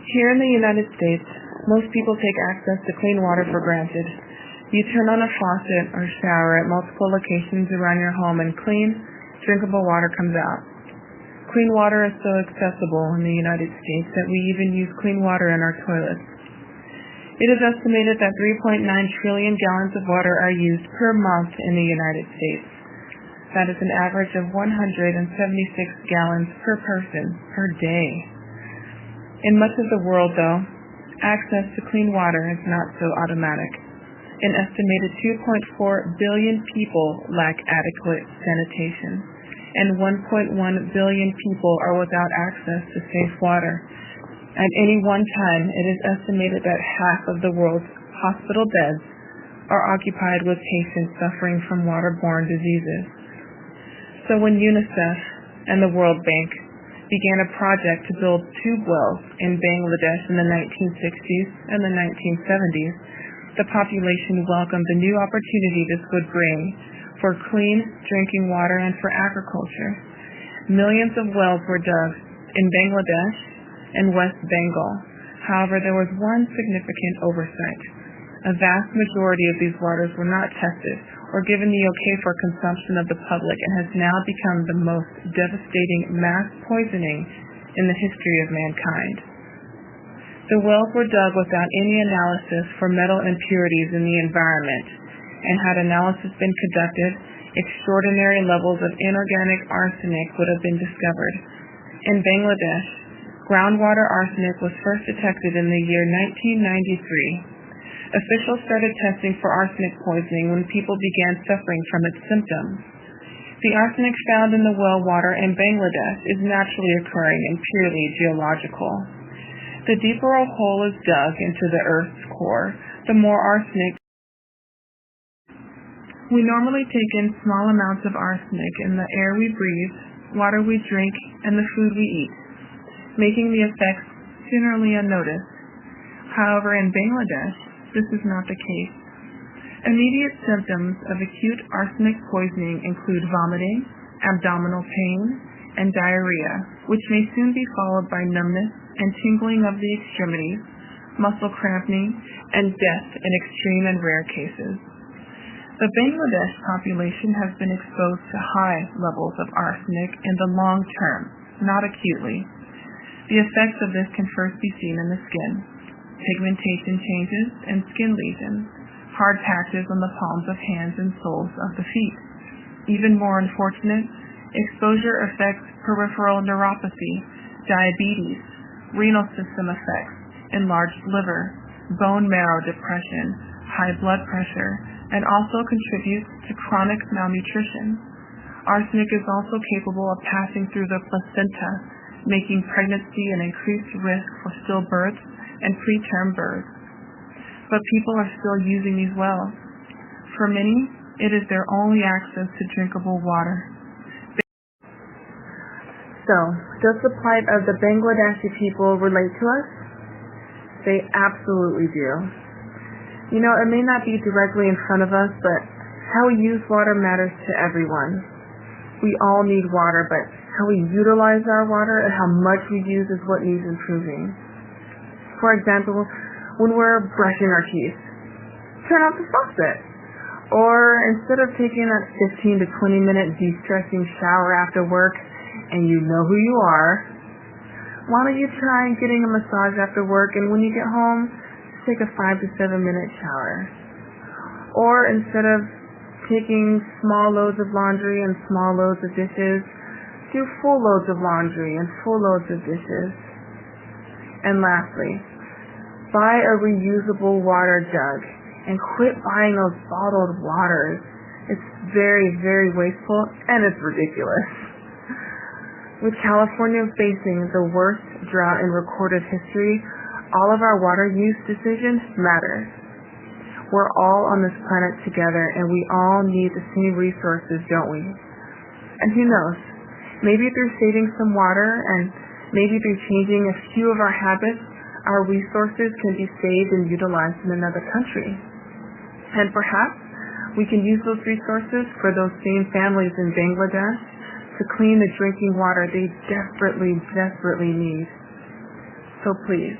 Here in the United States, most people take access to clean water for granted. You turn on a faucet or shower at multiple locations around your home and clean, drinkable water comes out. Clean water is so accessible in the United States that we even use clean water in our toilets. It is estimated that 3.9 trillion gallons of water are used per month in the United States. That is an average of 176 gallons per person per day. In much of the world, though, access to clean water is not so automatic. An estimated 2.4 billion people lack adequate sanitation, and 1.1 billion people are without access to safe water. At any one time, it is estimated that half of the world's hospital beds are occupied with patients suffering from waterborne diseases. So when UNICEF and the World Bank began a project to build tube wells in Bangladesh in the 1960s and the 1970s, the population welcomed the new opportunity this would bring for clean drinking water and for agriculture. Millions of wells were dug in Bangladesh and West Bengal. However, there was one significant oversight. A vast majority of these waters were not tested or given the okay for consumption of the public and has now become the most devastating mass poisoning in the history of mankind. The wells were dug without any analysis for metal impurities in the environment, and had analysis been conducted, extraordinary levels of inorganic arsenic would have been discovered. In Bangladesh, groundwater arsenic was first detected in the year 1993. Officials started testing for arsenic poisoning when people began suffering from its symptoms. The arsenic found in the well water in Bangladesh is naturally occurring and purely geological. The deeper a hole is dug into the Earth's core, the more arsenic. We normally take in small amounts of arsenic in the air we breathe, water we drink, and the food we eat, making the effects generally unnoticed. However, in Bangladesh, this is not the case. Immediate symptoms of acute arsenic poisoning include vomiting, abdominal pain, and diarrhea, which may soon be followed by numbness and tingling of the extremities, muscle cramping, and death in extreme and rare cases. The Bangladesh population has been exposed to high levels of arsenic in the long term, not acutely. The effects of this can first be seen in the skin. Pigmentation changes and skin lesions, hard patches on the palms of hands and soles of the feet. Even more unfortunate, exposure affects peripheral neuropathy, diabetes, renal system effects, enlarged liver, bone marrow depression, high blood pressure, and also contributes to chronic malnutrition. Arsenic is also capable of passing through the placenta, making pregnancy an increased risk for stillbirths and preterm births. But people are still using these wells. For many, it is their only access to drinkable water. So, does the plight of the Bangladeshi people relate to us? They absolutely do. You know, it may not be directly in front of us, but how we use water matters to everyone. We all need water, but how we utilize our water and how much we use is what needs improving. For example, when we're brushing our teeth, turn off the faucet. Or instead of taking that 15 to 20 minute de-stressing shower after work, and you know who you are, why don't you try getting a massage after work, and when you get home, take a 5 to 7 minute shower. Or instead of taking small loads of laundry and small loads of dishes, do full loads of laundry and full loads of dishes. And lastly, buy a reusable water jug and quit buying those bottled waters. It's very, very wasteful and it's ridiculous. With California facing the worst drought in recorded history, all of our water use decisions matter. We're all on this planet together and we all need the same resources, don't we? And who knows, maybe through saving some water and maybe through changing a few of our habits, our resources can be saved and utilized in another country. And perhaps we can use those resources for those same families in Bangladesh to clean the drinking water they desperately, desperately need. So please,